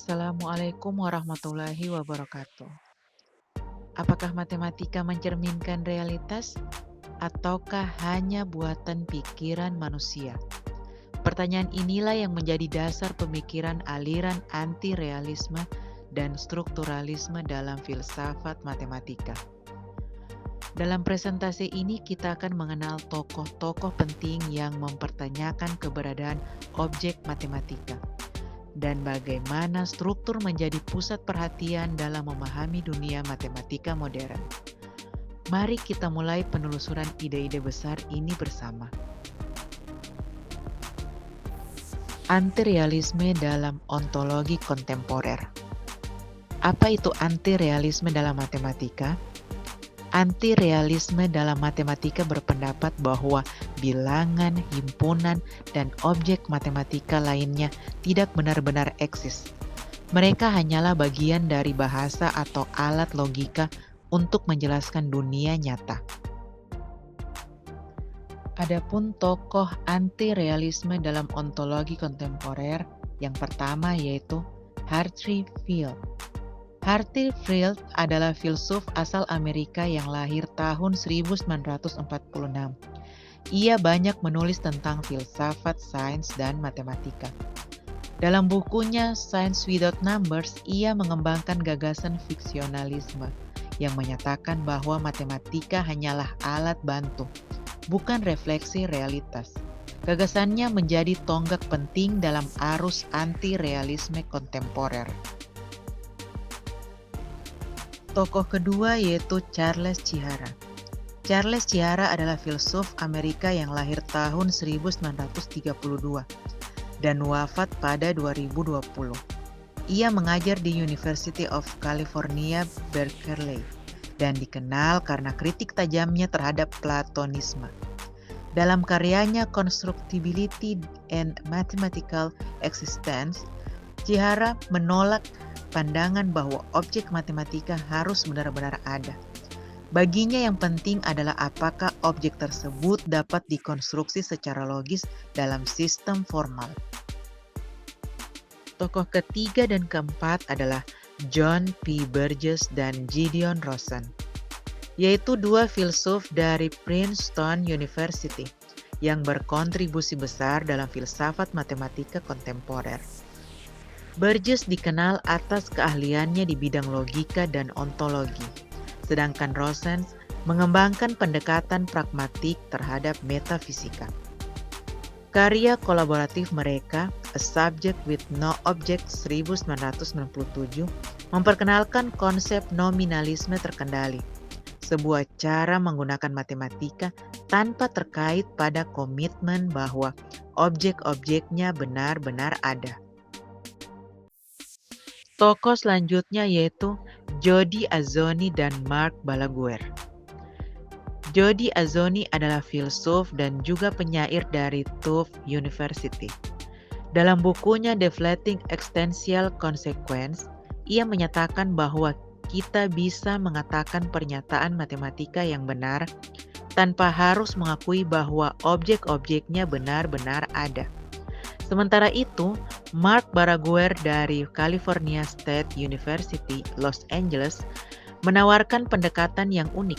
Assalamualaikum warahmatullahi wabarakatuh. Apakah matematika mencerminkan realitas ataukah hanya buatan pikiran manusia? Pertanyaan inilah yang menjadi dasar pemikiran aliran anti-realisme dan strukturalisme dalam filsafat matematika. Dalam presentasi ini kita akan mengenal tokoh-tokoh penting yang mempertanyakan keberadaan objek matematika dan bagaimana struktur menjadi pusat perhatian dalam memahami dunia matematika modern. Mari kita mulai penelusuran ide-ide besar ini bersama. Antirealisme dalam ontologi kontemporer. Apa itu antirealisme dalam matematika? Antirealisme dalam matematika berpendapat bahwa bilangan, himpunan, dan objek matematika lainnya tidak benar-benar eksis. Mereka hanyalah bagian dari bahasa atau alat logika untuk menjelaskan dunia nyata. Adapun tokoh anti-realisme dalam ontologi kontemporer yang pertama yaitu Hartry Field. Hartry Field adalah filsuf asal Amerika yang lahir tahun 1946. Ia banyak menulis tentang filsafat, sains, dan matematika. Dalam bukunya Science Without Numbers, ia mengembangkan gagasan fiksionalisme yang menyatakan bahwa matematika hanyalah alat bantu, bukan refleksi realitas. Gagasannya menjadi tonggak penting dalam arus anti-realisme kontemporer. Tokoh kedua yaitu Charles Chihara. Charles Chihara adalah filsuf Amerika yang lahir tahun 1932 dan wafat pada 2020. Ia mengajar di University of California, Berkeley dan dikenal karena kritik tajamnya terhadap Platonisme. Dalam karyanya Constructibility and Mathematical Existence, Chihara menolak pandangan bahwa objek matematika harus benar-benar ada. Baginya yang penting adalah apakah objek tersebut dapat dikonstruksi secara logis dalam sistem formal. Tokoh ketiga dan keempat adalah John P. Burgess dan Gideon Rosen, yaitu dua filsuf dari Princeton University yang berkontribusi besar dalam filsafat matematika kontemporer. Burgess dikenal atas keahliannya di bidang logika dan ontologi, sedangkan Rosen mengembangkan pendekatan pragmatik terhadap metafisika. Karya kolaboratif mereka, A Subject with No Object 1997, memperkenalkan konsep nominalisme terkendali, sebuah cara menggunakan matematika tanpa terkait pada komitmen bahwa objek-objeknya benar-benar ada. Tokoh selanjutnya yaitu Jody Azzoni dan Mark Balaguer. Jody Azzoni adalah filsuf dan juga penyair dari Tufts University. Dalam bukunya Deflating Existential Consequence, ia menyatakan bahwa kita bisa mengatakan pernyataan matematika yang benar tanpa harus mengakui bahwa objek-objeknya benar-benar ada. Sementara itu, Mark Balaguer dari California State University, Los Angeles, menawarkan pendekatan yang unik.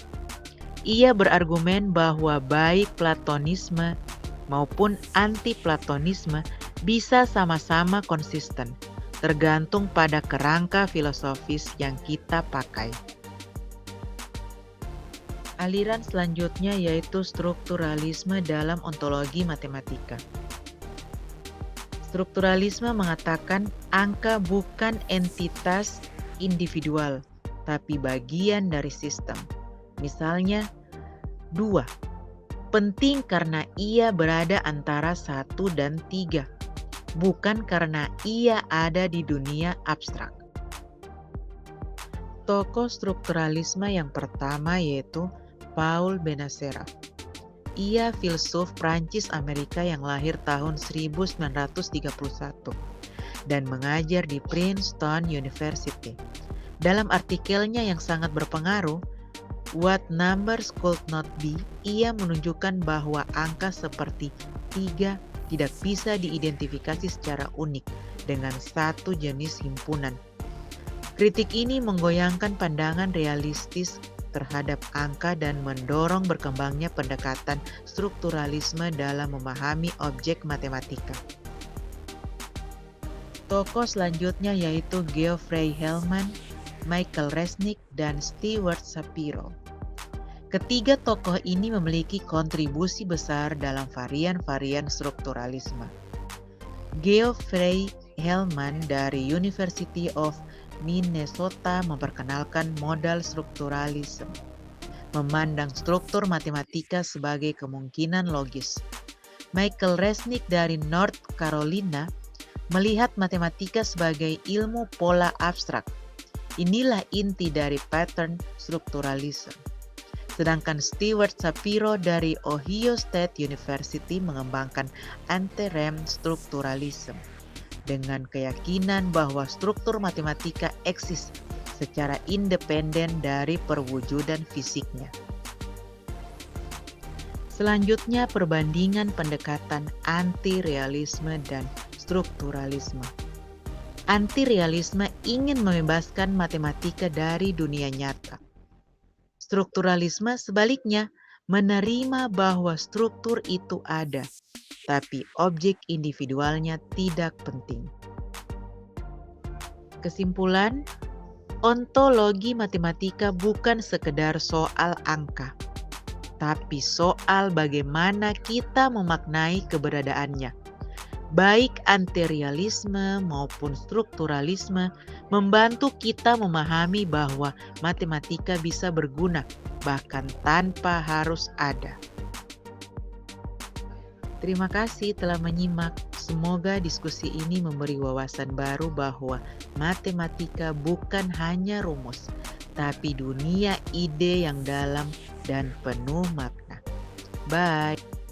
Ia berargumen bahwa baik Platonisme maupun anti-Platonisme bisa sama-sama konsisten, tergantung pada kerangka filosofis yang kita pakai. Aliran selanjutnya yaitu strukturalisme dalam ontologi matematika. Strukturalisme mengatakan angka bukan entitas individual, tapi bagian dari sistem. Misalnya, 2. Penting karena ia berada antara 1 dan 3, bukan karena ia ada di dunia abstrak. Tokoh strukturalisme yang pertama yaitu Paul Benacerraf. Ia filsuf Prancis Amerika yang lahir tahun 1931 dan mengajar di Princeton University. Dalam artikelnya yang sangat berpengaruh, What Numbers Could Not Be, ia menunjukkan bahwa angka seperti 3, tidak bisa diidentifikasi secara unik dengan satu jenis himpunan. Kritik ini menggoyangkan pandangan realistis terhadap angka dan mendorong berkembangnya pendekatan strukturalisme dalam memahami objek matematika. Tokoh selanjutnya yaitu Geoffrey Hellman, Michael Resnick, dan Stewart Shapiro. Ketiga tokoh ini memiliki kontribusi besar dalam varian-varian strukturalisme. Geoffrey Hellman dari University of Minnesota memperkenalkan modal strukturalisme, memandang struktur matematika sebagai kemungkinan logis. Michael Resnick dari North Carolina melihat matematika sebagai ilmu pola abstrak. Inilah inti dari pattern strukturalisme. Sedangkan Stewart Shapiro dari Ohio State University mengembangkan anti-rem strukturalisme dengan keyakinan bahwa struktur matematika eksis secara independen dari perwujudan fisiknya. Selanjutnya, perbandingan pendekatan anti-realisme dan strukturalisme. Anti-realisme ingin membebaskan matematika dari dunia nyata. Strukturalisme sebaliknya menerima bahwa struktur itu ada, tapi objek individualnya tidak penting. Kesimpulan, ontologi matematika bukan sekedar soal angka, tapi soal bagaimana kita memaknai keberadaannya. Baik anti-realisme maupun strukturalisme membantu kita memahami bahwa matematika bisa berguna bahkan tanpa harus ada. Terima kasih telah menyimak. Semoga diskusi ini memberi wawasan baru bahwa matematika bukan hanya rumus, tapi dunia ide yang dalam dan penuh makna. Bye.